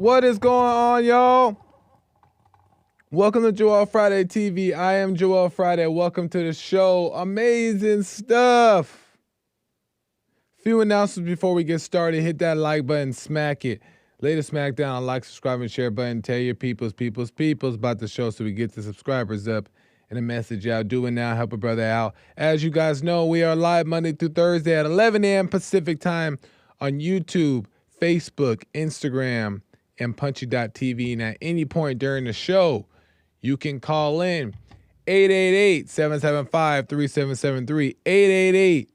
What is going on, y'all? Welcome to Joel Friday TV. I am Joel Friday. Welcome to the show. Amazing stuff. Few announcements before we get started. Hit that like button, smack it. Lay the smack down, like, subscribe, and share button. Tell your peoples about the show so we get the subscribers up and a message out. Do it now. Help a brother out. As you guys know, we are live Monday through Thursday at 11 a.m. Pacific time on YouTube, Facebook, Instagram, and punchy.tv. And at any point during the show, you can call in 888-775-3773,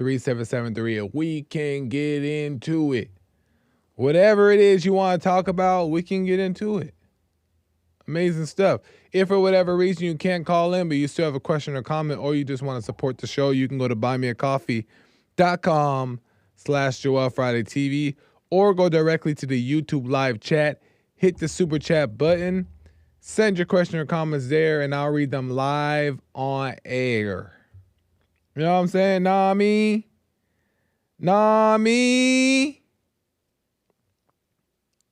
888-775-3773, and we can get into it. Whatever it is you want to talk about, we can get into it. Amazing stuff. If for whatever reason you can't call in, but you still have a question or comment, or you just want to support the show, you can go to buymeacoffee.com/JoelFridayTV, or go directly to the YouTube live chat, hit the super chat button, send your question or comments there, and I'll read them live on air. You know what I'm saying? Nah, me.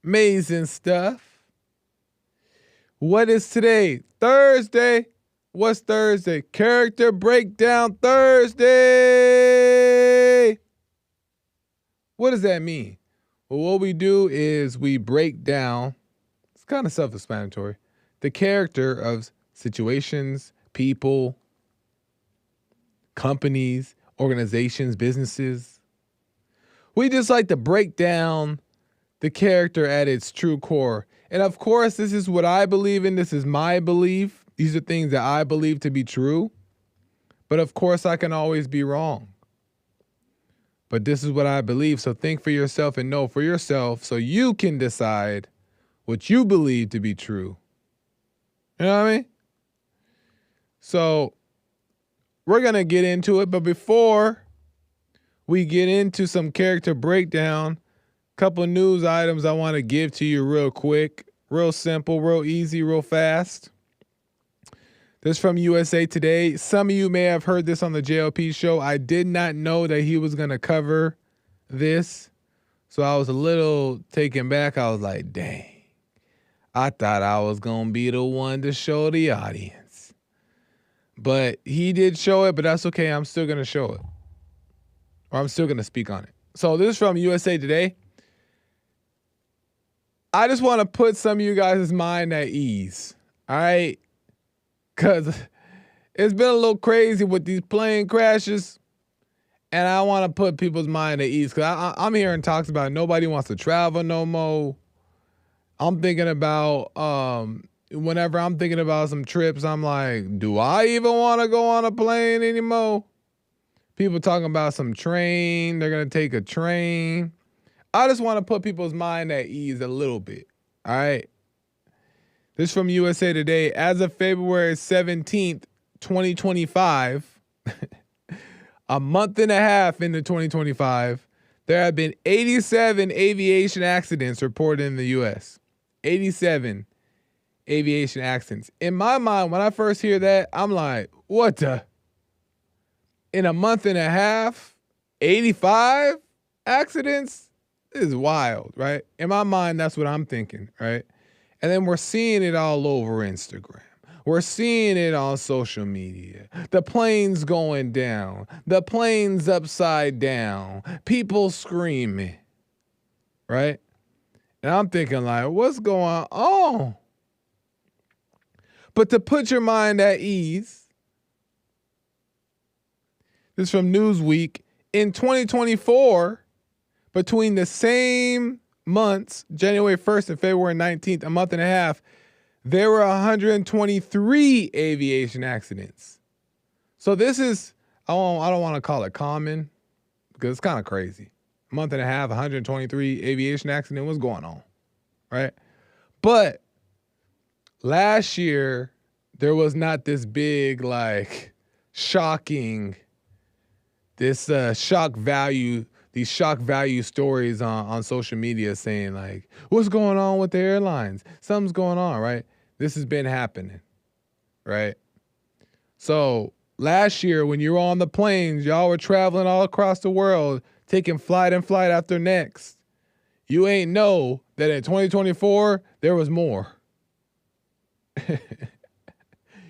Amazing stuff. What is today? Thursday. What's Thursday? Character Breakdown Thursday. What does that mean? Well, what we do is we break down, it's kind of self-explanatory, the character of situations, people, companies, organizations, businesses. We just like to break down the character at its true core. And of course, this is what I believe in. This is my belief. These are things that I believe to be true. But of course, I can always be wrong. But this is what I believe. So think for yourself and know for yourself so you can decide what you believe to be true. You know what I mean? So we're going to get into it. But before we get into some character breakdown, couple news items I want to give to you real quick, real simple, real easy, real fast. This is from USA Today. Some of you may have heard this on the JLP show. I did not know that he was going to cover this, so I was a little taken back. I was like, dang, I thought I was going to be the one to show the audience. But he did show it, but that's okay. I'm still going to show it, or I'm still going to speak on it. So this is from USA Today. I just want to put some of you guys' mind at ease, all right? Because it's been a little crazy with these plane crashes, and I want to put people's mind at ease because I'm hearing talks about nobody wants to travel no more. I'm thinking about, whenever I'm thinking about some trips, I'm like, do I even want to go on a plane anymore? People talking about some train, they're going to take a train. I just want to put people's mind at ease a little bit, all right? This is from USA Today. As of February 17th, 2025, a month and a half into 2025, there have been 87 aviation accidents reported in the U.S. 87 aviation accidents. In my mind, when I first hear that, I'm like, what the? In a month and a half, 85 accidents? This is wild, right? In my mind, that's what I'm thinking, right? And then we're seeing it all over Instagram. We're seeing it on social media. The plane's going down. The plane's upside down. People screaming, right? And I'm thinking like, what's going on? But to put your mind at ease, this is from Newsweek. In 2024, between the same months, January 1st and February 19th, a month and a half, there were 123 aviation accidents. So this is, I don't want to call it common because it's kind of crazy. A month and a half, 123 aviation accidents. What's going on, right? But last year, there was not this big, like, shocking, this shock value, these shock value stories on social media saying like, what's going on with the airlines? Something's going on, right? This has been happening, right? So last year when you were on the planes, y'all were traveling all across the world, taking flight and flight after next. You ain't know that in 2024, there was more.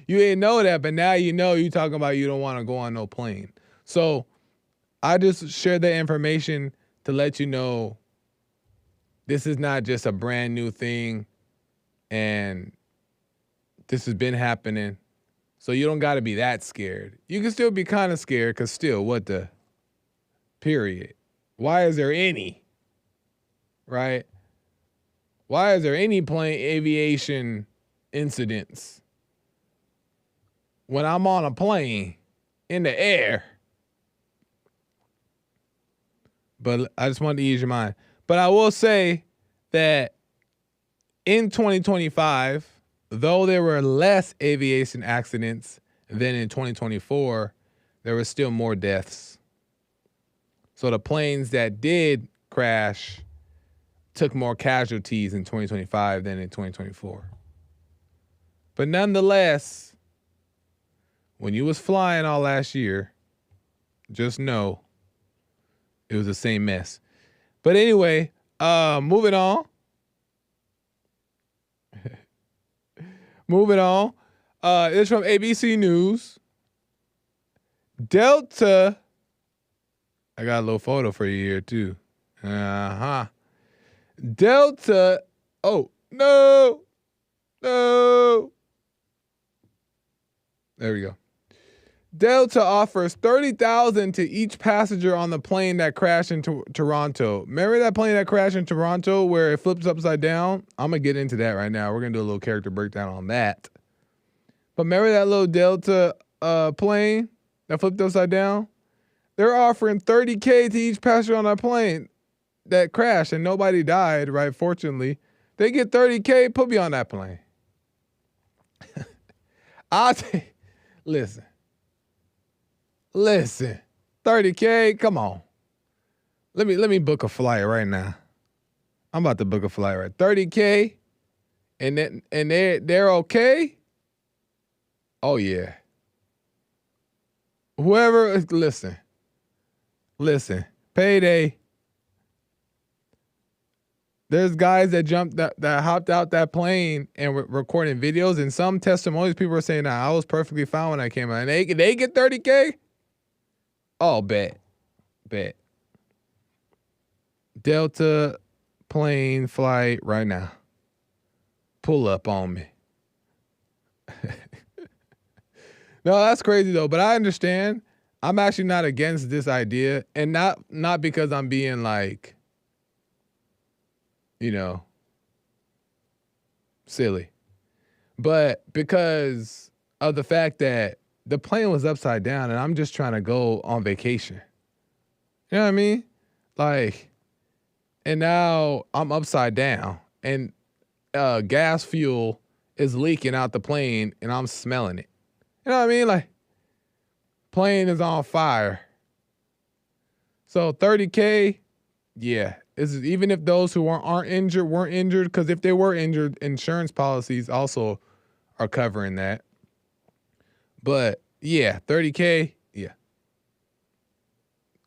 You ain't know that, but now you know. You talking about you don't want to go on no plane. So I just shared that information to let you know this is not just a brand new thing, and this has been happening. So you don't got to be that scared. You can still be kind of scared because still, what the period? Why is there any? Right? Why is there any plane aviation incidents when I'm on a plane in the air? But I just wanted to ease your mind. But I will say that in 2025, though there were less aviation accidents than in 2024, there were still more deaths. So the planes that did crash took more casualties in 2025 than in 2024. But nonetheless, when you was flying all last year, just know it was the same mess. But anyway, moving on. Moving on. It's from ABC News. Delta. I got a little photo for you here, too. Delta. Oh, no. No. There we go. Delta offers $30,000 to each passenger on the plane that crashed into Toronto. Remember that plane that crashed in Toronto where it flips upside down? I'm going to get into that right now. We're going to do a little character breakdown on that. But remember that little Delta plane that flipped upside down? They're offering $30K to each passenger on that plane that crashed and nobody died, right? Fortunately. They get $30K, put me on that plane. Listen, $30K, come on. Let me book a flight right now. I'm about to book a flight right. $30K, and they're okay. Oh yeah. Whoever, listen. Payday. There's guys that hopped out that plane and were recording videos, and some testimonies people are saying, "Nah, I was perfectly fine when I came out." And they get $30K. Oh, bet. Delta plane flight right now. Pull up on me. No, that's crazy though. But I understand. I'm actually not against this idea, and not because I'm being like, silly, but because of the fact that the plane was upside down and I'm just trying to go on vacation. You know what I mean? Like, and now I'm upside down and gas fuel is leaking out the plane and I'm smelling it. You know what I mean? Like, plane is on fire. So $30K, yeah. Even if those who weren't injured, because if they were injured, insurance policies also are covering that. But yeah, $30K, yeah.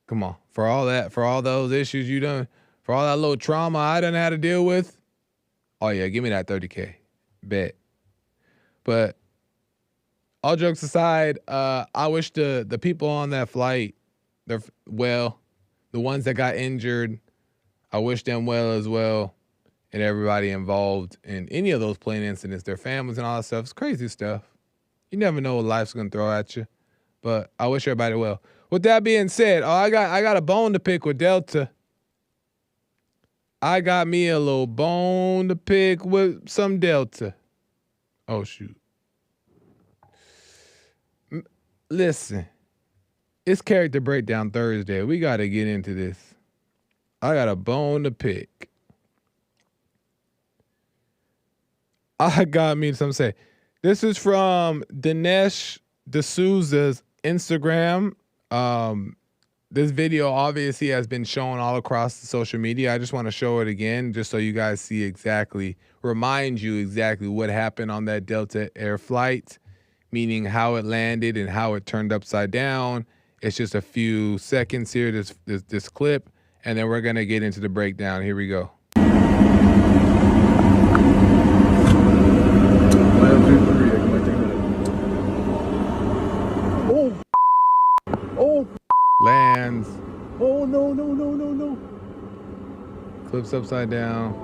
Come on, for all those issues you done, for all that little trauma I done had to deal with. Oh yeah, give me that $30K, bet. But all jokes aside, I wish the people on that flight, the ones that got injured, I wish them well as well, and everybody involved in any of those plane incidents, their families and all that stuff. It's crazy stuff. You never know what life's gonna throw at you, but I wish everybody well. With that being said, I got a bone to pick with Delta. I got me a little bone to pick with some Delta. Oh shoot! Listen, it's Character Breakdown Thursday. We got to get into this. I got a bone to pick. I got me some say. This is from Dinesh D'Souza's Instagram. This video obviously has been shown all across the social media. I just want to show it again just so you guys see remind you exactly what happened on that Delta Air flight, meaning how it landed and how it turned upside down. It's just a few seconds here, this clip, and then we're going to get into the breakdown. Here we go. lands. Oh, no, no, no, no, no. Flips upside down.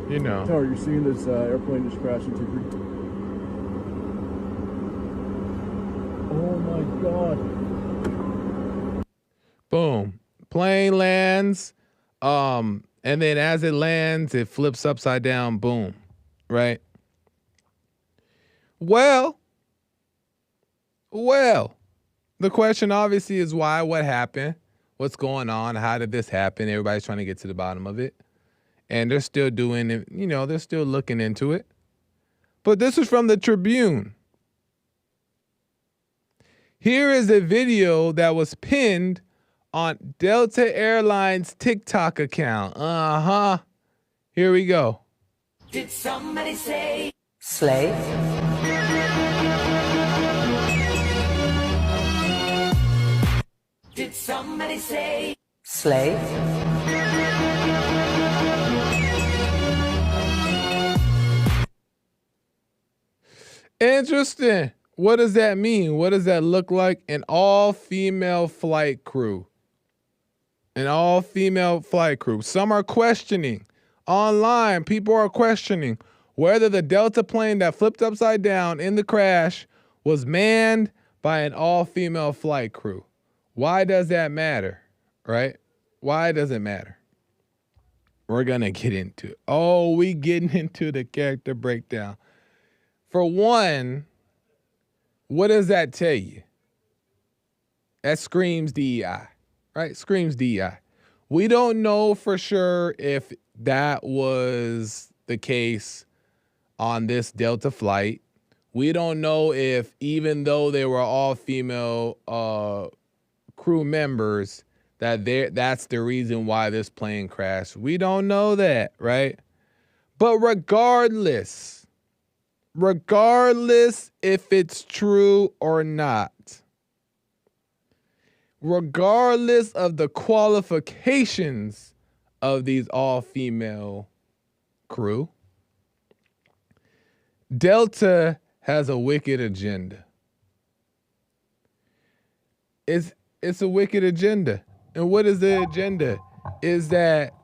You know. Tower, you're seeing this airplane just crash into Greece. Oh my God. Boom. Plane lands. And then as it lands, it flips upside down. Boom. Right? Well, the question obviously is why, what happened, what's going on, how did this happen? Everybody's trying to get to the bottom of it. And they're still doing it, they're still looking into it. But this is from the Tribune. Here is a video that was pinned on Delta Airlines TikTok account. Here we go. Did somebody say slave? Did somebody say slave? Interesting. What does that mean? What does that look like? An all-female flight crew. An all-female flight crew. Some are questioning. Online, people are questioning whether the Delta plane that flipped upside down in the crash was manned by an all-female flight crew. Why does that matter, right? Why does it matter? We're going to get into it. Oh, we getting into the character breakdown. For one, what does that tell you? That screams DEI, right? Screams DEI. We don't know for sure if that was the case on this Delta flight. We don't know if, even though they were all female crew members, that's the reason why this plane crashed. We don't know that, right? But regardless if it's true or not, regardless of the qualifications of these all-female crew, Delta has a wicked agenda. It's a wicked agenda. And what is the agenda? Is that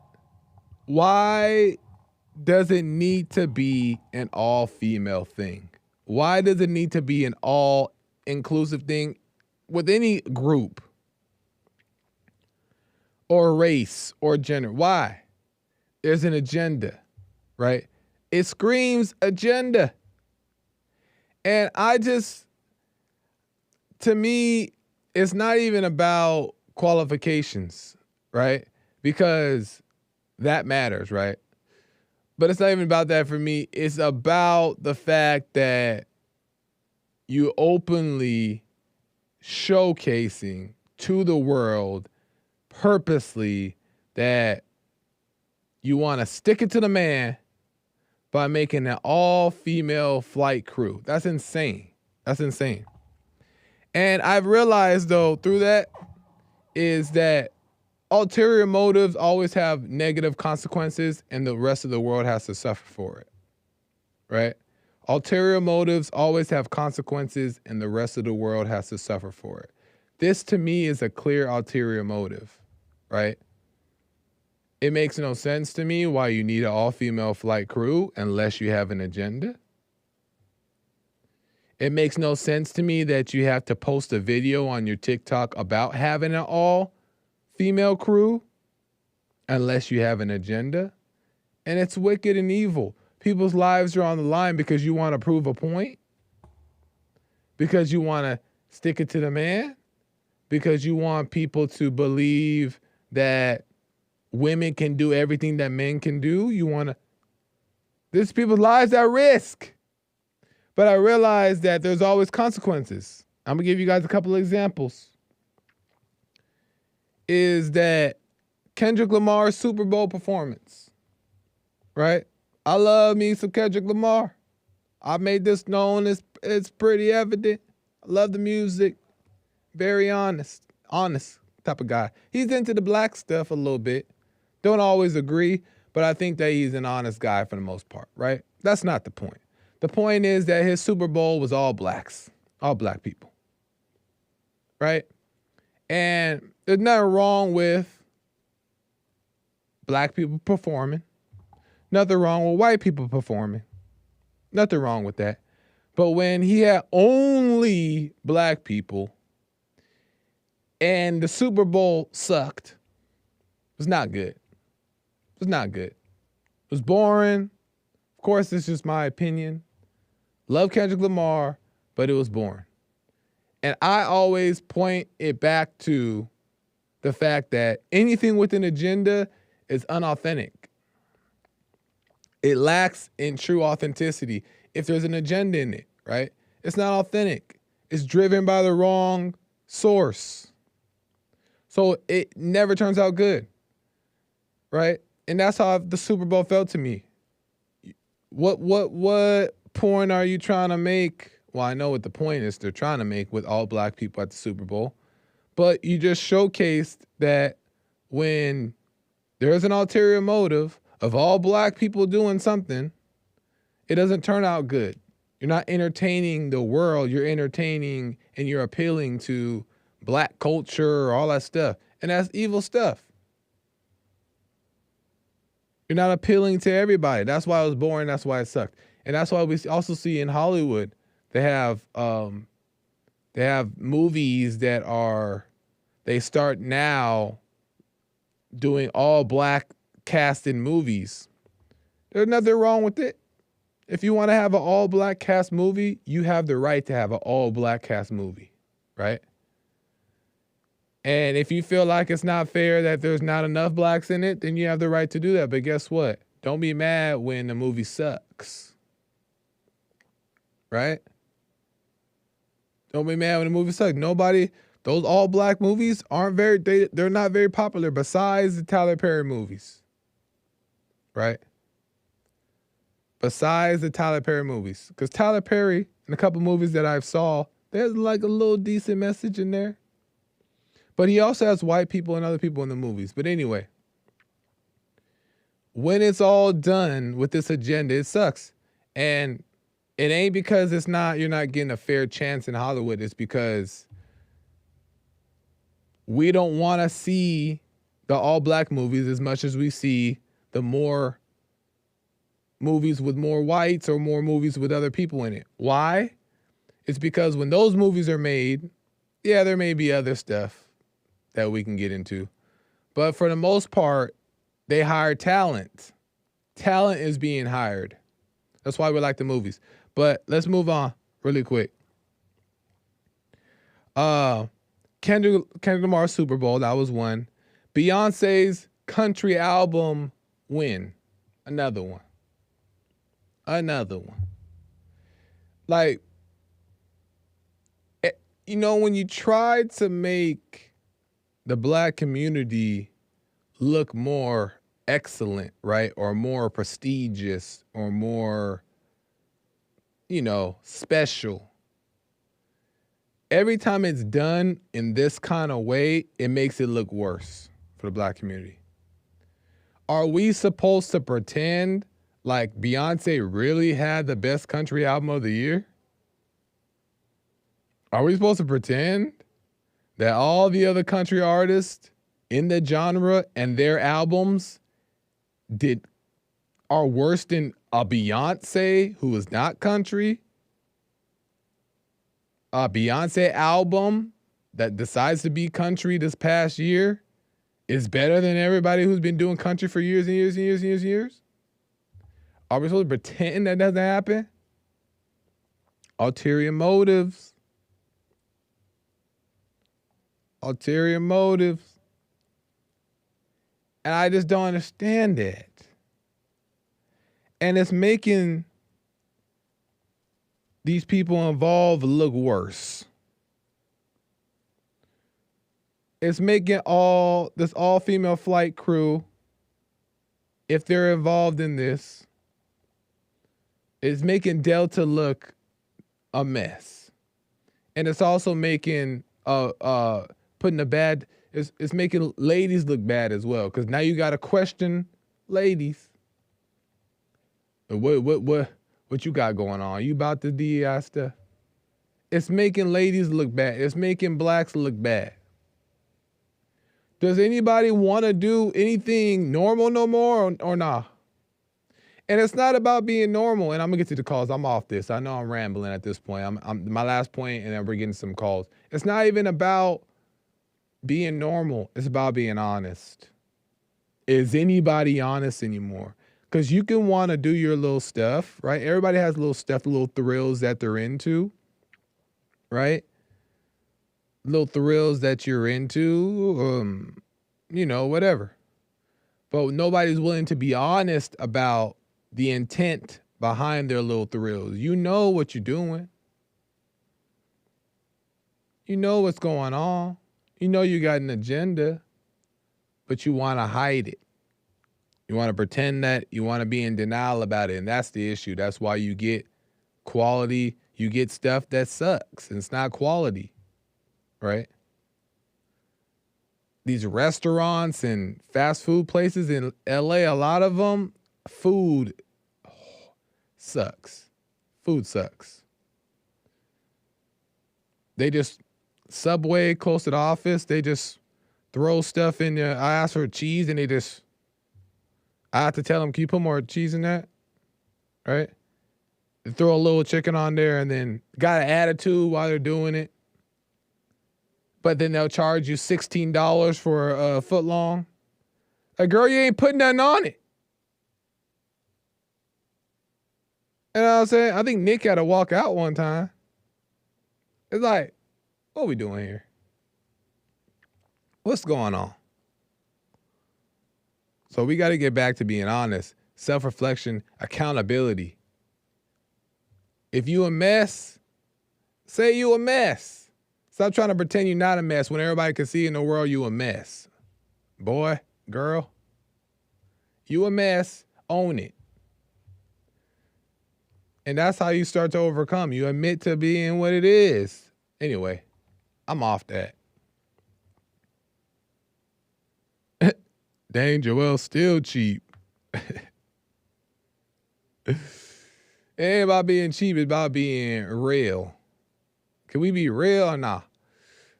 why does it need to be an all-female thing? Why does it need to be an all-inclusive thing with any group or race or gender? Why? There's an agenda, right? It screams agenda. And to me, it's not even about qualifications, right? Because that matters, right? But it's not even about that for me. It's about the fact that you openly showcasing to the world purposely that you want to stick it to the man by making an all-female flight crew. That's insane. That's insane. And I've realized, though, through that, is that ulterior motives always have negative consequences, and the rest of the world has to suffer for it, right? Ulterior motives always have consequences, and the rest of the world has to suffer for it. This, to me, is a clear ulterior motive, right? It makes no sense to me why you need an all-female flight crew unless you have an agenda. It makes no sense to me that you have to post a video on your TikTok about having an all-female crew unless you have an agenda. And it's wicked and evil. People's lives are on the line because you want to prove a point, because you want to stick it to the man, because you want people to believe that women can do everything that men can do. There's people's lives at risk. But I realize that there's always consequences. I'm going to give you guys a couple of examples. Is that Kendrick Lamar's Super Bowl performance, right? I love me some Kendrick Lamar. I made this known. It's pretty evident. I love the music. Very honest type of guy. He's into the black stuff a little bit. Don't always agree, but I think that he's an honest guy for the most part, right? That's not the point. The point is that his Super Bowl was all blacks, all black people. right? And there's nothing wrong with black people performing. Nothing wrong with white people performing. Nothing wrong with that. But when he had only black people and the Super Bowl sucked, it was not good. It was not good. It was boring. Of course, it's just my opinion. Love Kendrick Lamar, but it was boring. And I always point it back to the fact that anything with an agenda is unauthentic. It lacks in true authenticity if there's an agenda in it, right? It's not authentic. It's driven by the wrong source. So it never turns out good, right? And that's how the Super Bowl felt to me. What point are you trying to make? Well, I know what the point is they're trying to make with all black people at the Super Bowl. But you just showcased that when there's an ulterior motive of all black people doing something, it doesn't turn out good. You're not entertaining the world. You're entertaining and you're appealing to black culture or all that stuff. And that's evil stuff. You're not appealing to everybody. That's why it was boring. That's why it sucked. And that's why we also see in Hollywood, they have movies that they start now doing all black cast in movies. There's nothing wrong with it. If you want to have an all black cast movie, you have the right to have an all black cast movie, right? And if you feel like it's not fair that there's not enough blacks in it, then you have the right to do that. But guess what? Don't be mad when the movie sucks, right? Don't be mad when the movie sucks. Those all black movies they're not very popular besides the Tyler Perry movies, right? Besides the Tyler Perry movies. Because Tyler Perry, in a couple movies that I've saw, there's like a little decent message in there. But he also has white people and other people in the movies. But anyway, when it's all done with this agenda, it sucks. And it ain't because you're not getting a fair chance in Hollywood. It's because we don't want to see the all black movies as much as we see the more movies with more whites or more movies with other people in it. Why? It's because when those movies are made, yeah, there may be other stuff that we can get into. But for the most part, they hire talent. Talent is being hired. That's why we like the movies. But let's move on really quick. Kendrick Lamar's Super Bowl, that was one. Beyonce's country album win. Another one. Like, when you try to make the black community look more excellent, right? Or more prestigious or more, special. Every time it's done in this kind of way, it makes it look worse for the black community. Are we supposed to pretend like Beyonce really had the best country album of the year? Are we supposed to pretend that all the other country artists in the genre and their albums are worse than a Beyonce who is not country? A Beyonce album that decides to be country this past year is better than everybody who's been doing country for years and years and years and years and years? Are we supposed to pretend that doesn't happen? Ulterior motives. And I just don't understand it. And it's making these people involved look worse. It's making this all-female flight crew, if they're involved in this, it's making Delta look a mess. And it's also making it's making ladies look bad as well, because now you got to question ladies. What you got going on? You about the DEI stuff? It's making ladies look bad. It's making blacks look bad. Does anybody want to do anything normal no more or nah? And it's not about being normal. And I'm gonna get to the calls. I'm off this. I know I'm rambling at this point. I'm my last point, and then we're getting some calls. It's not even about being normal. It's about being honest. Is anybody honest anymore? Because you can want to do your little stuff, right? Everybody has little stuff, little thrills that they're into, right? Little thrills that you're into, whatever. But nobody's willing to be honest about the intent behind their little thrills. You know what you're doing. You know what's going on. You know you got an agenda, but you want to hide it. You want to pretend that you want to be in denial about it. And that's the issue. That's why you get quality. You get stuff that sucks. And it's not quality. Right? These restaurants and fast food places in LA, a lot of them, food sucks. Food sucks. They just, Subway close to the office, they just throw stuff in there. I ask for cheese and I have to tell them, can you put more cheese in that? Right? They throw a little chicken on there and then got an attitude while they're doing it. But then they'll charge you $16 for a foot long. Like, girl, you ain't putting nothing on it. You know what I'm saying? I think Nick had to walk out one time. It's like, what are we doing here? What's going on? So we got to get back to being honest. Self-reflection, accountability. If you a mess, say you a mess. Stop trying to pretend you're not a mess when everybody can see in the world you a mess. Boy, girl, you a mess, own it. And that's how you start to overcome. You admit to being what it is. Anyway, I'm off that. Dang, Joel's still cheap. It ain't about being cheap, it's about being real. Can we be real or not?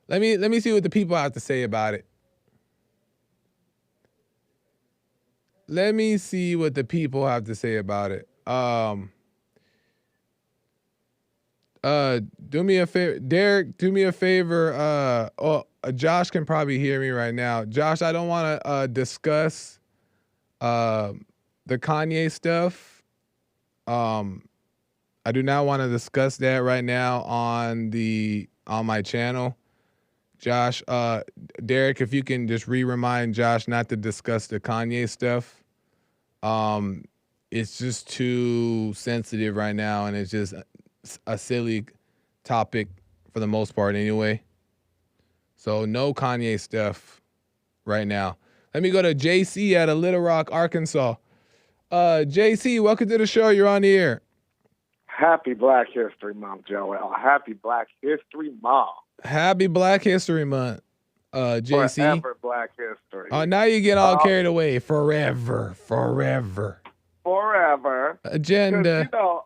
Let me see what the people have to say about it. Let me see what the people have to say about it. Do me a favor, Derek. Do me a favor. Josh can probably hear me right now. Josh, I don't want to discuss the Kanye stuff. I do not want to discuss that right now on my channel. Josh, Derek, if you can just remind Josh not to discuss the Kanye stuff. It's just too sensitive right now, and it's just a silly topic for the most part anyway. So no Kanye stuff right now. Let me go to JC out of Little Rock, Arkansas. JC, welcome to the show. You're on the air. Happy Black History Month, Joel. Happy Black History Month. Happy Black History Month, JC. Forever Black History. Oh, now you get all carried away. Forever. Agenda. You know,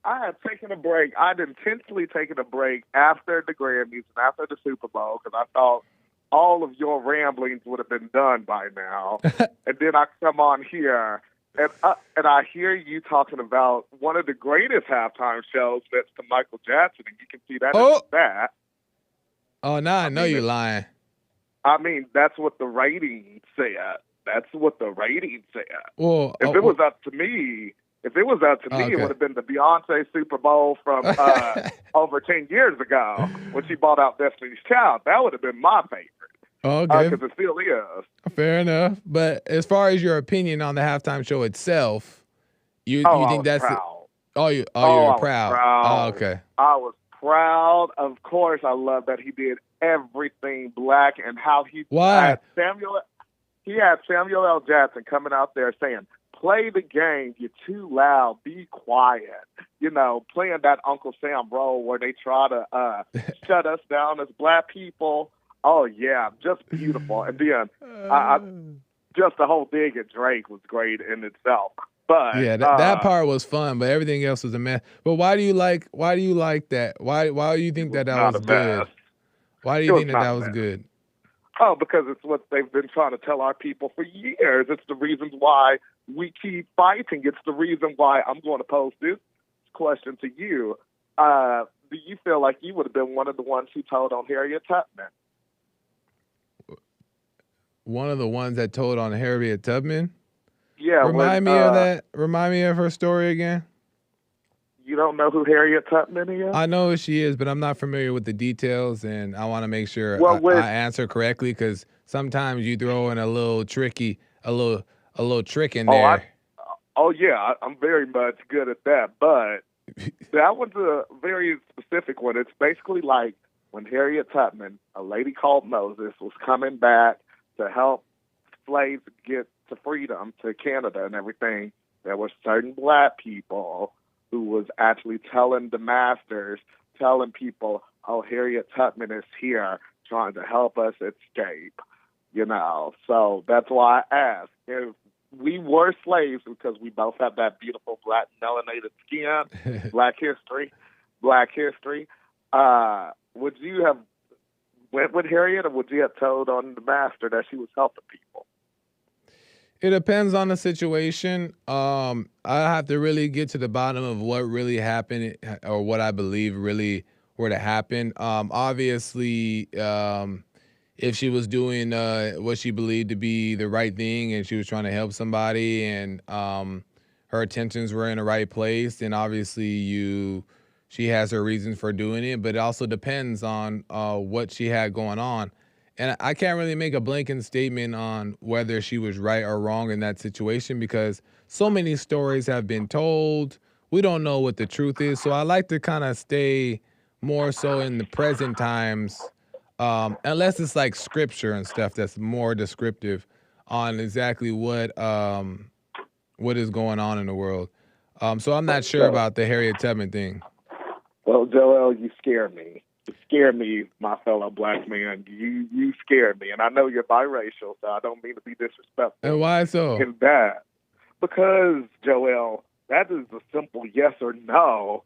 I had taken a break. I'd intentionally taken a break after the Grammys and after the Super Bowl because I thought all of your ramblings would have been done by now. And then I come on here and I hear you talking about one of the greatest halftime shows that's to Michael Jackson, and you can see that in that. Oh, now I know you're lying. I mean, that's what the ratings said. Well, if it was up to me, it would have been the Beyonce Super Bowl from over 10 years ago when she bought out Destiny's Child. That would have been my favorite. Okay. Because it still is. Fair enough. But as far as your opinion on the halftime show itself, you think that's proud. You're proud. Oh, okay. I was proud. Of course, I love that he did everything black and how he had Samuel L. Jackson coming out there saying, play the game, you're too loud, be quiet. You know, playing that Uncle Sam role where they try to shut us down as black people. Oh, yeah, just beautiful. And then just the whole dig at Drake was great in itself. But Yeah, that part was fun, but everything else was a mess. But why do you like that? Why do you it think was that not was a good? mess. Why do It you was think that not a was mess. good? Oh, because it's what they've been trying to tell our people for years. It's the reasons why we keep fighting. It's the reason why I'm going to pose this question to you. Do you feel like you would have been one of the ones who told on Harriet Tubman? One of the ones that told on Harriet Tubman? Yeah, Remind me of that. Remind me of her story again. You don't know who Harriet Tubman is? I know who she is, but I'm not familiar with the details, and I want to make sure Well, I answer correctly because sometimes you throw in a little trick in oh, there. I'm very much good at that. But that was a very specific one. It's basically like when Harriet Tubman, a lady called Moses, was coming back to help slaves get to freedom to Canada and everything. There were certain black people who was actually telling the masters, telling people, oh, Harriet Tubman is here trying to help us escape, So that's why I asked. If we were slaves, because we both have that beautiful black melanated skin, black history, would you have went with Harriet, or would you have told on the master that she was helping people? It depends on the situation. I have to really get to the bottom of what really happened or what I believe really were to happen. Obviously, if she was doing what she believed to be the right thing and she was trying to help somebody and her intentions were in the right place, then obviously she has her reasons for doing it. But it also depends on what she had going on. And I can't really make a blanket statement on whether she was right or wrong in that situation because so many stories have been told. We don't know what the truth is. So I like to kind of stay more so in the present times, unless it's like scripture and stuff that's more descriptive on exactly what is going on in the world. So I'm not sure about the Harriet Tubman thing. Well, Joel, you scare me. You scare me, my fellow black man. You scare me. And I know you're biracial, so I don't mean to be disrespectful. And why so? In that. Because, Joel, that is a simple yes or no,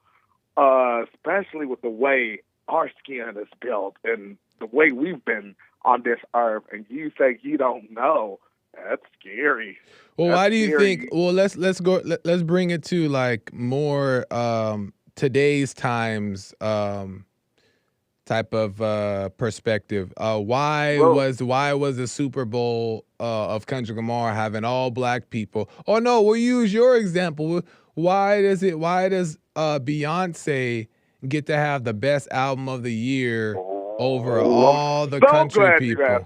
especially with the way our skin is built and the way we've been on this earth. And you say you don't know. That's scary. Well, why do you think? Well, let's go. Let's bring it to like more today's times type of perspective. Why was the Super Bowl of Kendrick Lamar having all black people? Oh no, we'll use your example. Why does Beyonce get to have the best album of the year over all the country people?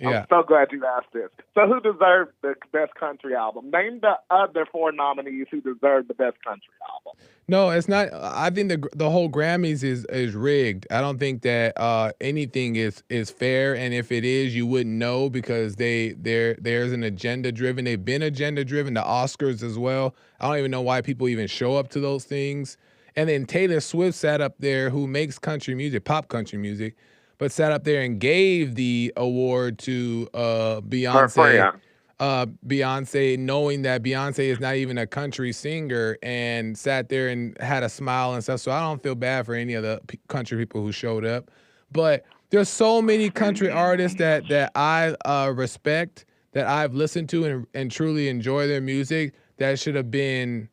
I'm so glad you asked this. So who deserved the best country album? Name the other 4 nominees who deserved the best country album. No, it's not. I think the whole Grammys is rigged. I don't think that anything is fair, and if it is, you wouldn't know because there's an agenda driven. They've been agenda driven. The Oscars as well. I don't even know why people even show up to those things. And then Taylor Swift sat up there, who makes country music, pop country music, but sat up there and gave the award to Beyonce. Beyonce, knowing that Beyonce is not even a country singer, and sat there and had a smile and stuff. So I don't feel bad for any of the country people who showed up. But there's so many country artists that I respect, that I've listened to and truly enjoy their music, that should have been,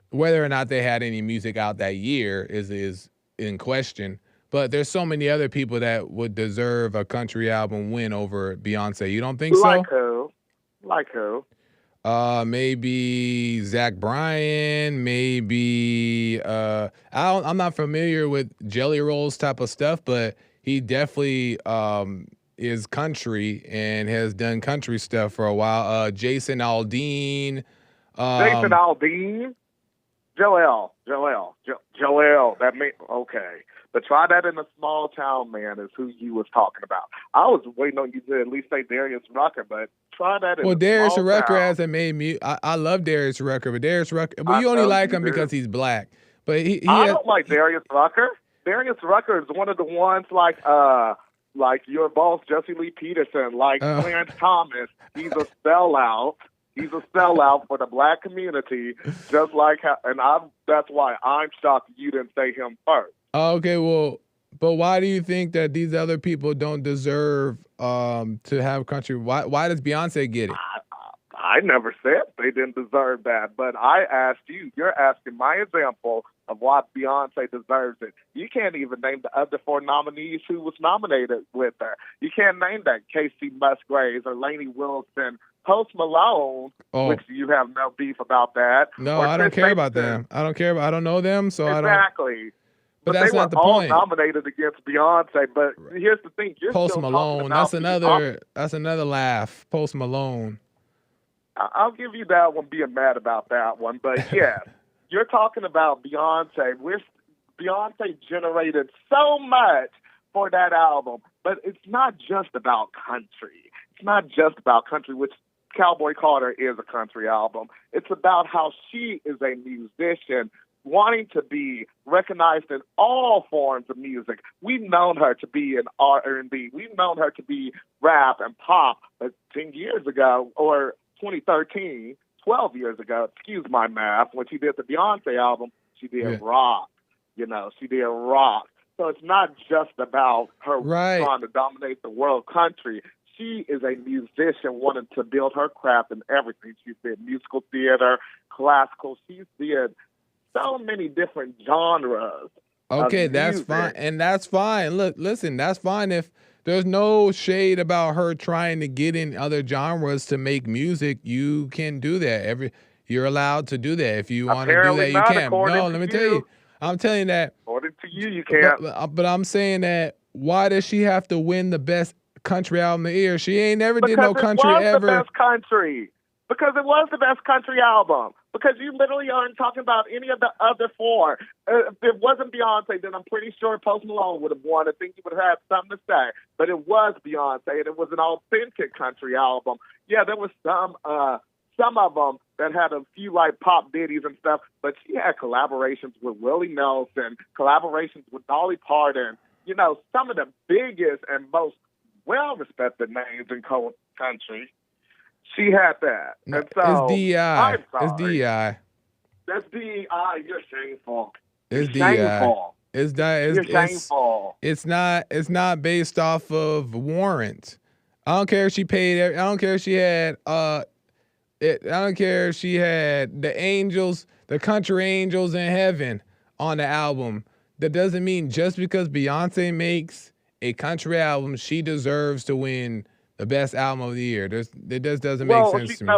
whether or not they had any music out that year is in question. But there's so many other people that would deserve a country album win over Beyonce. You don't think so? Like who? Maybe Zach Bryan. Maybe I'm not familiar with Jelly Rolls type of stuff, but he definitely is country and has done country stuff for a while. Jason Aldean. Jason Aldean. Joel. That means okay. But try that in a small town, man, is who you was talking about. I was waiting on you to at least say Darius Rucker, but try that in Darius Rucker town. hasn't made me. I love Darius Rucker, but Darius Rucker, but you only like him because he's black. But I don't like Darius Rucker. Darius Rucker is one of the ones like your boss Jesse Lee Peterson, like Clarence Thomas. He's a sellout. He's a sellout for the black community, just like how, and that's why I'm shocked you didn't say him first. Okay, well, but why do you think that these other people don't deserve to have country? Why does Beyonce get it? I never said they didn't deserve that, but I asked you. You're asking my example of why Beyonce deserves it. You can't even name the other 4 nominees who was nominated with her. You can't name that Casey Musgraves or Lainey Wilson, Post Malone, which you have no beef about that. No, I don't care about them. I don't care. I don't know them, so I don't. Exactly. But they that's were not the all point. nominated against Beyonce. But here's the thing: you're Post still Malone. Talking about That's another laugh. Post Malone. I'll give you that one, being mad about that one. But yeah, you're talking about Beyonce. Beyonce generated so much for that album, but it's not just about country. It's not just about country, which Cowboy Carter is a country album. It's about how she is a musician wanting to be recognized in all forms of music. We've known her to be in R&B. We've known her to be rap and pop, but 10 years ago, or 2013, 12 years ago, excuse my math, when she did the Beyonce album, she did rock. She did rock. So it's not just about her trying to dominate the world country. She is a musician wanting to build her craft in everything. She did musical theater, classical. She did so many different genres. Okay, that's fine. And that's fine. Look, listen, that's fine if there's no shade about her trying to get in other genres to make music. You can do that. You're allowed to do that. If you want to do that, you can. No, let me tell you. I'm telling you that. According to you can't. But I'm saying that why does she have to win the best country album of the year? She ain't never did no country ever. The best country. Because it was the best country album. Because you literally aren't talking about any of the other 4. If it wasn't Beyonce, then I'm pretty sure Post Malone would have won. I think he would have had something to say. But it was Beyonce, and it was an authentic country album. Yeah, there was some of them that had a few like pop ditties and stuff, but she had collaborations with Willie Nelson, collaborations with Dolly Parton. Some of the biggest and most well-respected names in country. She had that. No, and so, it's DEI. It's DEI. That's DEI. You're shameful. It's DEI. Shameful. You're shameful. It's not based off of warrant. I don't care if she paid. I don't care if she had. I don't care if she had the angels, the country angels in heaven on the album. That doesn't mean just because Beyonce makes a country album, she deserves to win the best album of the year. It just doesn't make sense to me.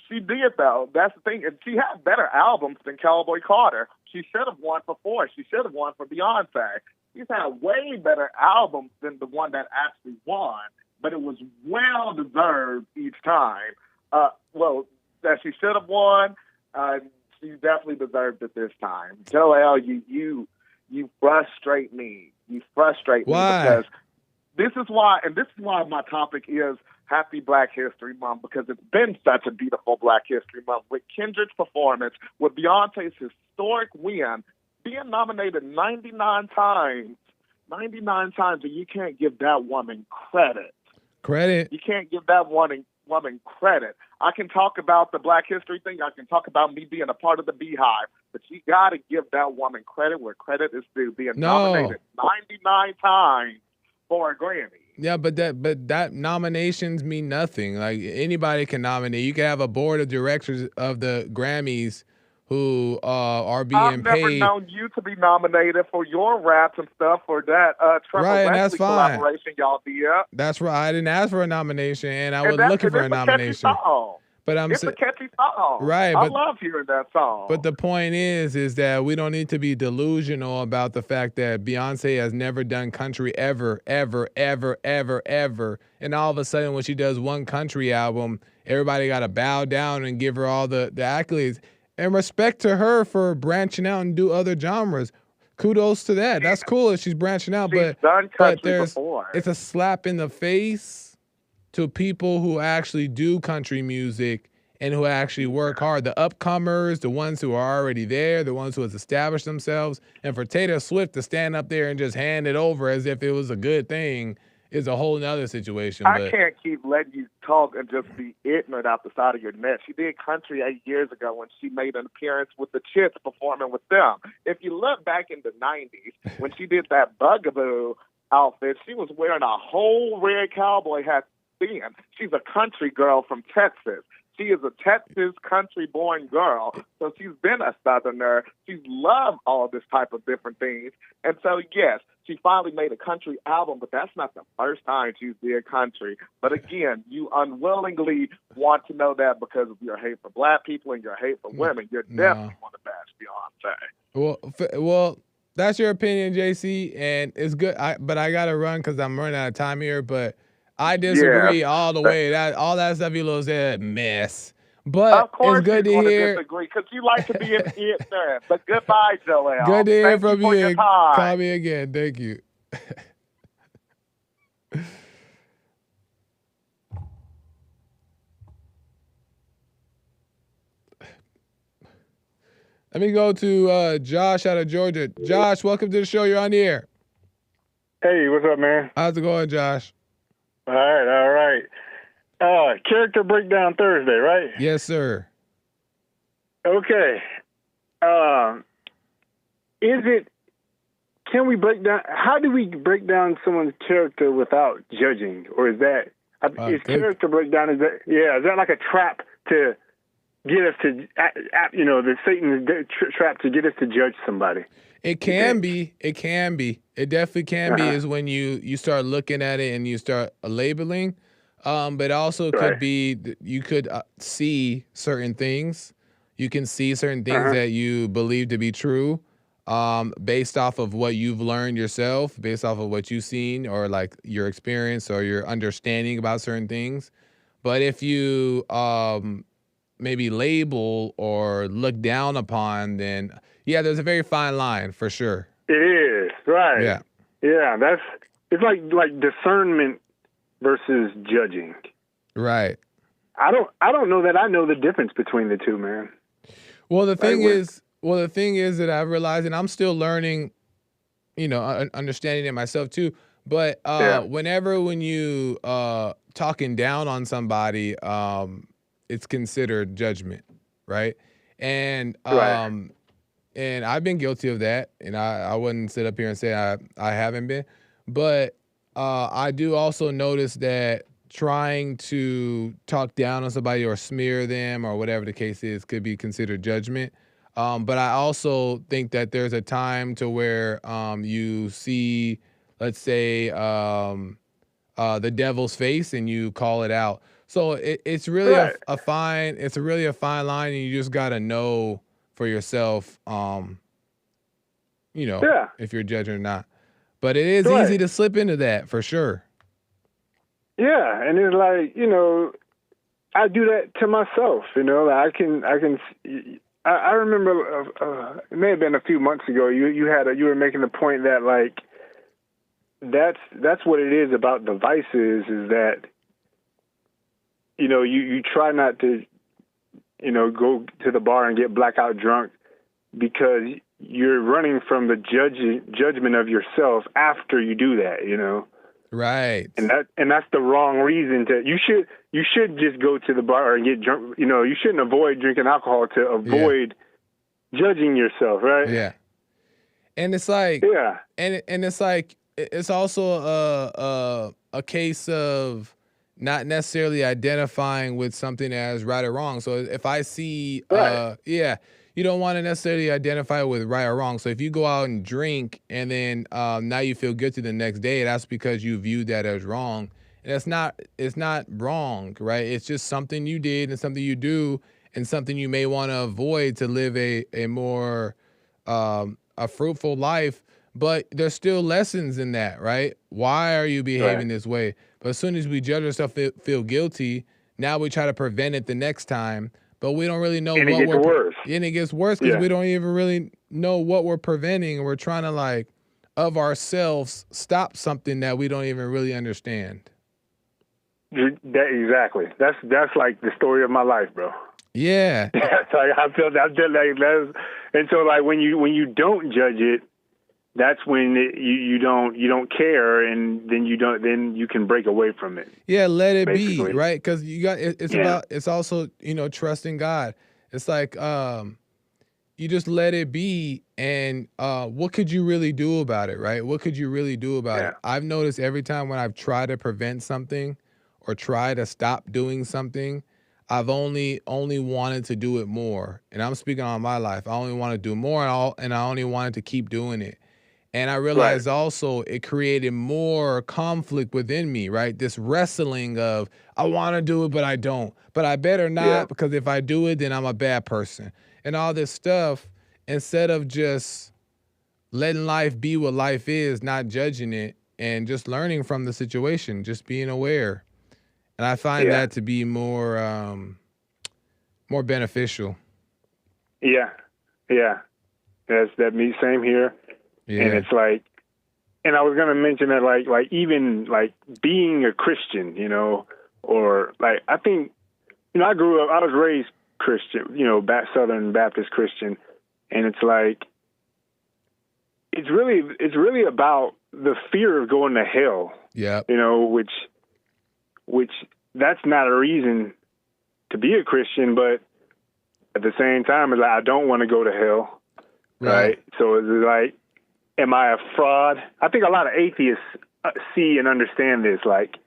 She did, though. That's the thing. And she had better albums than Cowboy Carter. She should have won for 4. She should have won for Beyonce. She's had way better albums than the one that actually won, but it was well-deserved each time. That she should have won, she definitely deserved it this time. Joel, you frustrate me. You frustrate me because this is why my topic is Happy Black History Month, because it's been such a beautiful Black History Month with Kendrick's performance, with Beyonce's historic win, being nominated 99 times, and you can't give that woman credit. You can't give that woman credit. I can talk about the Black History thing. I can talk about me being a part of the Beehive, but you got to give that woman credit where credit is due, being nominated 99 times for a Grammy. Yeah, but that nominations mean nothing. Like, anybody can nominate. You can have a board of directors of the Grammys who are being paid. I've never known you to be nominated for your raps and stuff for that Trevor Wesley collaboration y'all did. That's right. I didn't ask for a nomination, and I was looking for a nomination. But it's a catchy song. Right. I love hearing that song. But the point is that we don't need to be delusional about the fact that Beyonce has never done country ever. And all of a sudden, when she does one country album, everybody got to bow down and give her all the accolades. And respect to her for branching out and do other genres. Kudos to that. That's cool if she's branching out. She's done country before. It's a slap in the face to people who actually do country music and who actually work hard. The upcomers, the ones who are already there, the ones who have established themselves. And for Taylor Swift to stand up there and just hand it over as if it was a good thing is a whole nother situation. I But can't keep letting you talk and just be ignorant out the side of your neck. She did country 8 years ago when she made an appearance with the Chits performing with them. If you look back in the 90s, when she did that Bugaboo outfit, she was wearing a whole red cowboy hat then. She's a country girl from Texas. She is a Texas country-born girl, so she's been a Southerner. She's loved all this type of different things. And so, yes, she finally made a country album, but that's not the first time she's did country. But again, you unwillingly want to know that because of your hate for black people and your hate for women. You're definitely want to bash Beyonce. Well, that's your opinion, JC, and it's good. But I gotta run because I'm running out of time here. But I disagree all the way. All that stuff you little said, mess. But of course it's good to hear. Disagree because you like to be an ignorant. But goodbye, Joel. Good to hear Thank from you. you. Call me again. Thank you. Let me go to Josh out of Georgia. Josh, welcome to the show. You're on the air. Hey, what's up, man? How's it going, Josh? All right. Character breakdown Thursday, right? Yes, sir. Okay. Can we break down, how do we break down someone's character without judging? Or is character breakdown, is that like a trap to get us to, the Satan's trap to get us to judge somebody? It can be. It definitely can be is when you start looking at it and you start labeling. But also could be, you could see certain things. You can see certain things that you believe to be true based off of what you've learned yourself, based off of what you've seen or like your experience or your understanding about certain things. But if you maybe label or look down upon, then there's a very fine line for sure. It is, right. Yeah. Yeah, it's like discernment versus judging. Right. I don't know that I know the difference between the two, man. Well, the thing is that I've realized, and I'm still learning, understanding it myself too. But when you talking down on somebody, it's considered judgment, right? And and I've been guilty of that, and I wouldn't sit up here and say I haven't been, but I do also notice that trying to talk down on somebody or smear them or whatever the case is could be considered judgment. But I also think that there's a time to where you see, let's say, the devil's face and you call it out. So it's really a fine line, and you just got to know for yourself, if you're judging or not. But it is easy to slip into that for sure. Yeah, and it's like, I do that to myself, I remember it may have been a few months ago, you were making the point that like that's what it is about devices, is that you try not to go to the bar and get blackout drunk because you're running from the judgment of yourself after you do that, Right. And that's the wrong reason you should just go to the bar and get drunk. You shouldn't avoid drinking alcohol to avoid judging yourself, right? Yeah. And it's like and it's like it's also a case of not necessarily identifying with something as right or wrong. So if I see you don't want to necessarily identify with right or wrong. So if you go out and drink and then now you feel guilty the next day, that's because you viewed that as wrong. And it's not wrong, right? It's just something you did and something you do and something you may want to avoid to live a more a fruitful life. But there's still lessons in that, right? Why are you behaving this way? But as soon as we judge ourselves, feel guilty, now we try to prevent it the next time. But we don't really know and it gets worse. And it gets worse because we don't even really know what we're preventing. And we're trying to of ourselves stop something that we don't even really understand. Exactly. That's like the story of my life, bro. Yeah. I feel like that. And so when you don't judge it, that's when you don't care, and then you can break away from it. Yeah, let it basically. be, right? Because it's also, trusting God. It's like you just let it be, and what could you really do about it, right? What could you really do about it? I've noticed every time when I've tried to prevent something or try to stop doing something, I've only wanted to do it more. And I'm speaking on my life. I only want to do more, and I only wanted to keep doing it. And I realized also it created more conflict within me, right? This wrestling of, I want to do it, but I don't. But I better not, because if I do it, then I'm a bad person. And all this stuff, instead of just letting life be what life is, not judging it, and just learning from the situation, just being aware. And I find that to be more beneficial. Yeah. That me, same here. Yeah. And it's like, and I was going to mention that like even like being a Christian, or like, I think, I was raised Christian, Southern Baptist Christian. And it's like, it's really about the fear of going to hell. Yeah. Which that's not a reason to be a Christian, but at the same time, it's like, I don't want to go to hell. Right. So it's like, am I a fraud? I think a lot of atheists see and understand this. Like,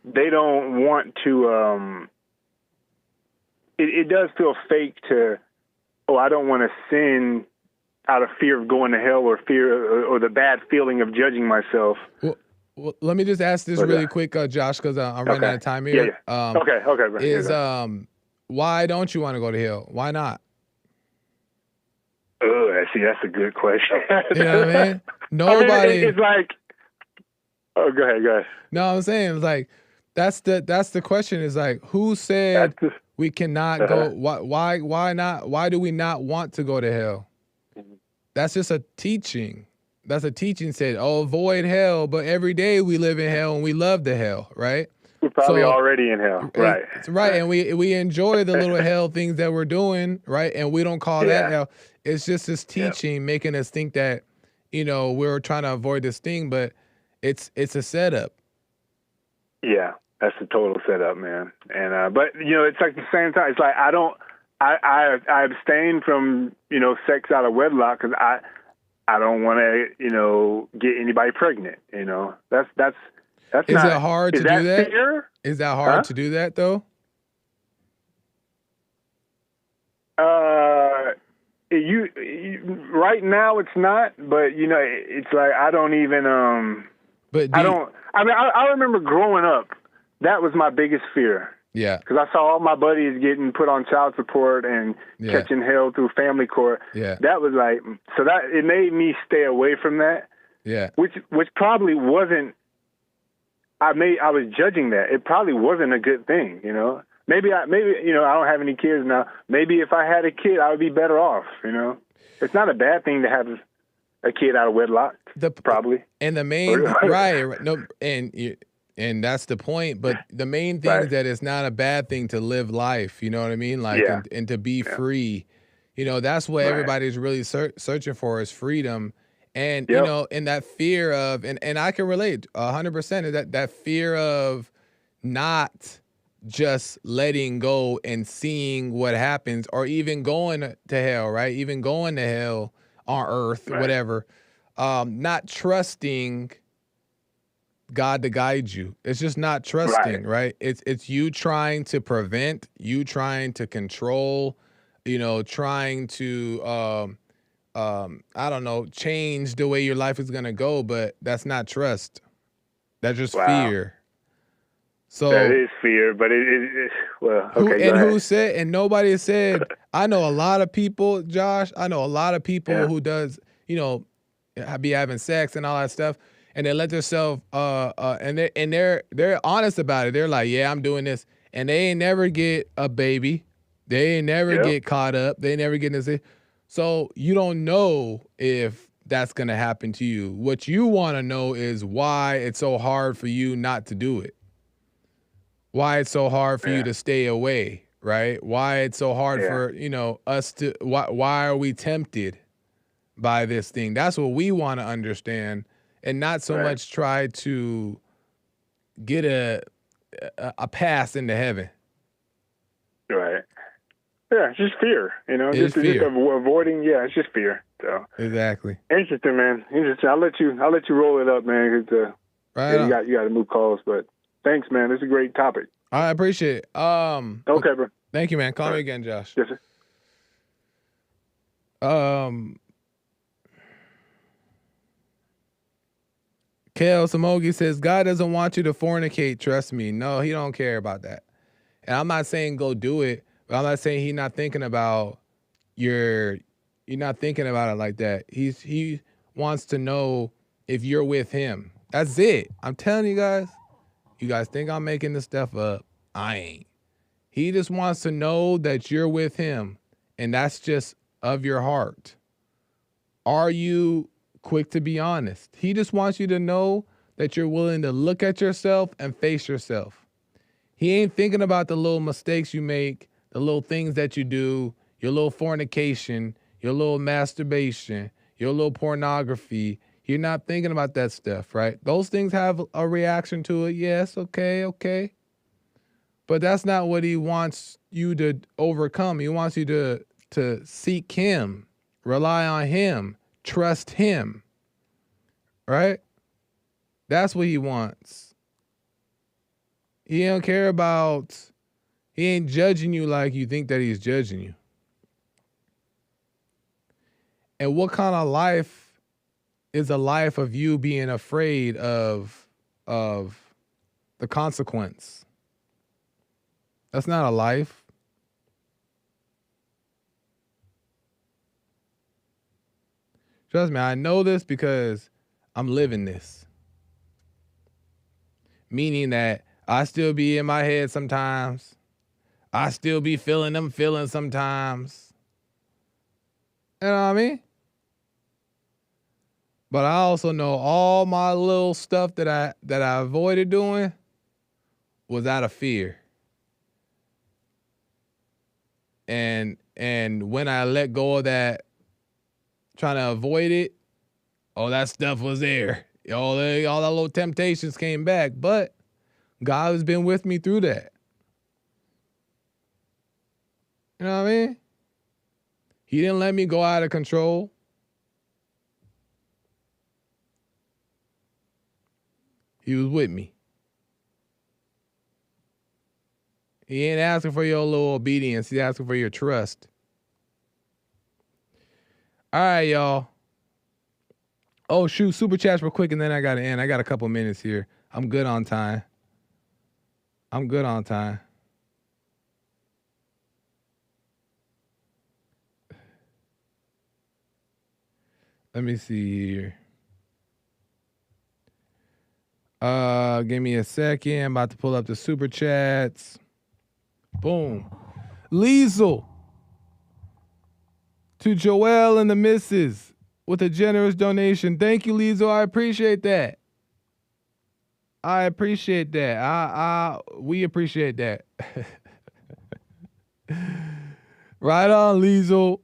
they don't want to. It does feel fake to. Oh, I don't want to sin out of fear of going to hell, or fear, or the bad feeling of judging myself. Well, let me just ask this really quick, Josh, because I'm running out of time here. Okay. Why don't you want to go to hell? Why not? Oh, see, that's a good question. You know what I mean? Nobody. It's like. Oh, go ahead. No, I'm saying, it's like, that's the question. Is like, who said we cannot go? Why not? Why do we not want to go to hell? That's just a teaching. That's a teaching said, avoid hell, but every day we live in hell and we love the hell, right? We're probably already in hell, right? Right, and we enjoy the little hell things that we're doing, right? And we don't call that hell. It's just this teaching making us think that, we're trying to avoid this thing, but it's a setup. Yeah, that's a total setup, man. And but it's like the same time. It's like I abstain from sex out of wedlock because I don't want to get anybody pregnant. That's Is it hard to do that? Fear? Is that hard to do that though? You right now it's not, but it's like I don't even I remember growing up, that was my biggest fear. Yeah. Because I saw all my buddies getting put on child support and catching hell through family court. Yeah. That was like, so that it made me stay away from that. Yeah. Which probably wasn't. I was judging that. It probably wasn't a good thing. Maybe I don't have any kids now. Maybe if I had a kid, I would be better off. It's not a bad thing to have a kid out of wedlock. Probably. And the main right. No, and that's the point. But the main thing is that it's not a bad thing to live life. You know what I mean? Like, and to be free. That's what everybody's really searching for, is freedom. And, and that fear of, and I can relate 100%, is that fear of not just letting go and seeing what happens, or even going to hell, right? Even going to hell on earth, whatever. Not trusting God to guide you. It's just not trusting, right? It's you trying to prevent, you trying to control, trying to I don't know, change the way your life is gonna go, but that's not trust. That's just fear. So that is fear, but well, okay. Who said? And nobody said. I know a lot of people, Josh. I know a lot of people who does, be having sex and all that stuff, and they let themselves, and they're honest about it. They're like, yeah, I'm doing this, and they ain't never get a baby. They ain't never get caught up. They never get this. So you don't know if that's gonna happen to you. What you want to know is why it's so hard for you not to do it. Why it's so hard for you to stay away, right? Why it's so hard for, us to, why are we tempted? by this thing. That's what we want to understand, and not so much try to get a pass into heaven. Right. Yeah, it's just fear, It's fear. Just avoiding. Yeah, it's just fear. So exactly. Interesting, man. Interesting. I'll let you roll it up, man. Cause, you got to move calls, but thanks, man. It's a great topic. I appreciate it. Okay, bro. Thank you, man. Call me again, Josh. Yes, sir. Kale Samogi says, God doesn't want you to fornicate, trust me. No, he don't care about that. And I'm not saying go do it, but I'm not saying he's not thinking about you're not thinking about it like that. He wants to know if you're with him. That's it. I'm telling you guys think I'm making this stuff up. I ain't. He just wants to know that you're with him, and that's just of your heart. Are you quick to be honest? He just wants you to know that you're willing to look at yourself and face yourself. He ain't thinking about the little mistakes you make, the little things that you do, your little fornication, your little masturbation, your little pornography. You're not thinking about that stuff, right? Those things have a reaction to it. Yes, okay. But that's not what he wants you to overcome. He wants you to seek him, rely on him, trust him, right? That's what he wants. He don't care about, he ain't judging you like you think that he's judging you. And what kind of life is a life of you being afraid of the consequence? That's not a life. Trust me, I know this because I'm living this. Meaning that I still be in my head sometimes. I still be feeling them feelings sometimes. You know what I mean? But I also know all my little stuff that I avoided doing was out of fear. And when I let go of that, trying to avoid it, all that stuff was there. All that little temptations came back. But God has been with me through that. You know what I mean? He didn't let me go out of control. He was with me. He ain't asking for your little obedience. He's asking for your trust. All right, y'all. Oh, shoot. Super chats real quick, and then I got to end. I got a couple minutes here. I'm good on time. Let me see here. Give me a second. I'm about to pull up the super chats. Boom. Liesel to Joelle and the missus with a generous donation. Thank you, Liesel. I appreciate that. We appreciate that. Right on, Liesel.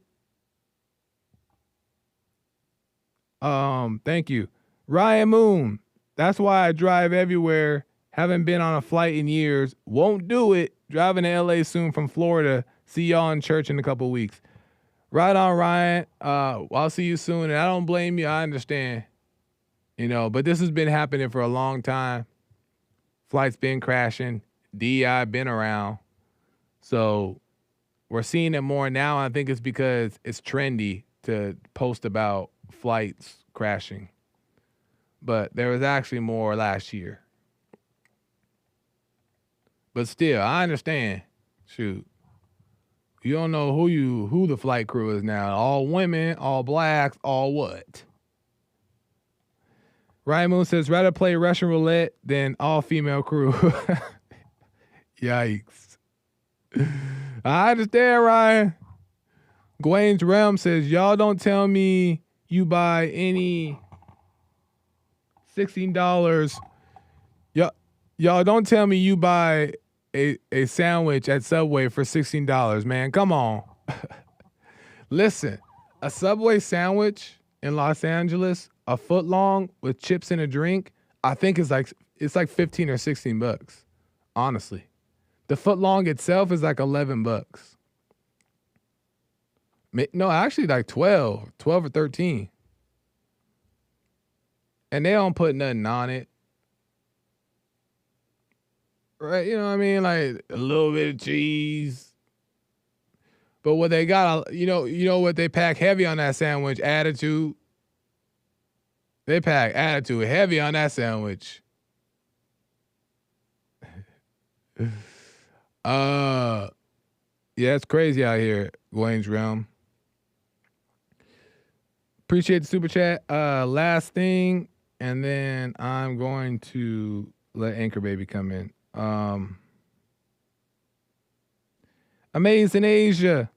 Thank you. Ryan Moon. That's why I drive everywhere. Haven't been on a flight in years. Won't do it. Driving to LA soon from Florida. See y'all in church in a couple weeks. Right on, Ryan. I'll see you soon. And I don't blame you. I understand. But this has been happening for a long time. Flights been crashing. DI been around. So we're seeing it more now. I think it's because it's trendy to post about flights crashing. But there was actually more last year. But still, I understand. Shoot. You don't know who the flight crew is now. All women, all blacks, all what? Ryan Moon says, rather play Russian roulette than all female crew. Yikes. I understand, Ryan. Gwain's Realm says, y'all don't tell me you buy any $16. Y'all don't tell me you buy a sandwich at Subway for $16, man. Come on. Listen, a Subway sandwich in Los Angeles, a foot long with chips and a drink, I think it's like 15 or 16 bucks. Honestly. The foot long itself is like $11. No, actually like 12 or 13. And they don't put nothing on it. Right? You know what I mean? Like a little bit of cheese. But what they got, you know what they pack heavy on that sandwich? Attitude. They pack attitude heavy on that sandwich. Yeah, it's crazy out here, Wayne's Realm. Appreciate the super chat. Last thing, and then I'm going to let Anchor Baby come in. Amazing Asia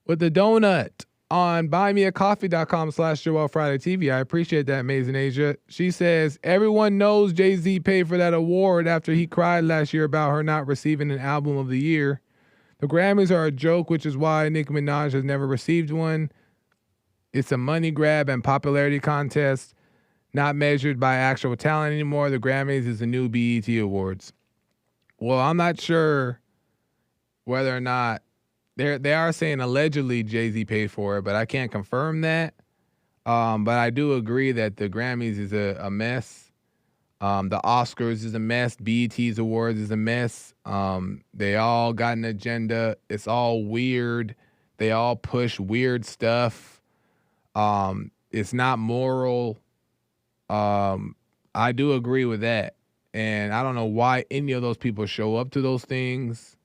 with the donut on buymeacoffee.com/JoelFridayTV. I appreciate that, Amazing Asia. She says, everyone knows Jay-Z paid for that award after he cried last year about her not receiving an album of the year. The Grammys are a joke, which is why Nicki Minaj has never received one. It's a money grab and popularity contest, not measured by actual talent anymore. The Grammys is the new BET Awards. Well, I'm not sure whether or not they are saying allegedly Jay-Z paid for it, but I can't confirm that. But I do agree that the Grammys is a mess. The Oscars is a mess. BET's Awards is a mess. They all got an agenda. It's all weird. They all push weird stuff. It's not moral. I do agree with that. And I don't know why any of those people show up to those things.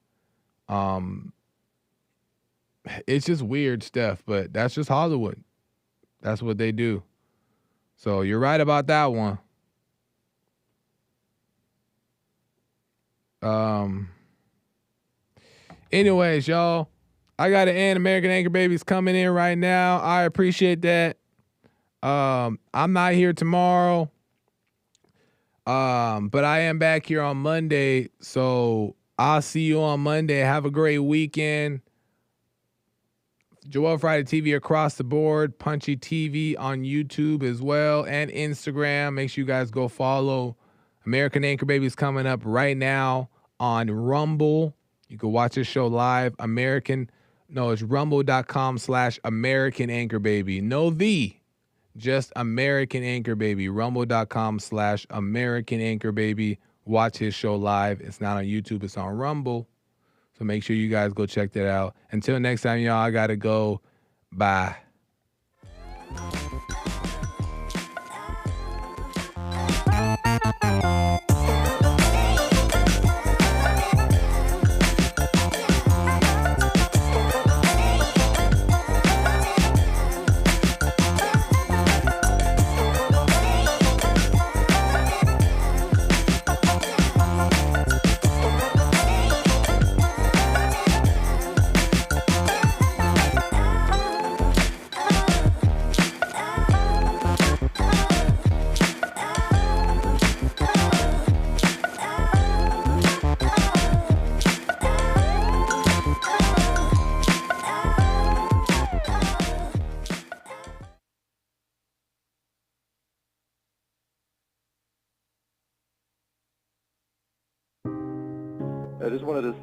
It's just weird stuff, but that's just Hollywood. That's what they do. So you're right about that one. Anyways, y'all, I got to end. American Anchor Baby's coming in right now. I appreciate that. I'm not here tomorrow. But I am back here on Monday. So I'll see you on Monday. Have a great weekend. Joel Friday TV across the board. Punchy TV on YouTube as well and Instagram. Make sure you guys go follow. American Anchor Baby is coming up right now on Rumble. You can watch this show live. It's rumble.com/American Anchor Baby. Just American Anchor Baby. Rumble.com/American Anchor Baby. Watch his show live. It's not on YouTube. It's on Rumble. So make sure you guys go check that out. Until next time, y'all, I got to go. Bye. I just wanted to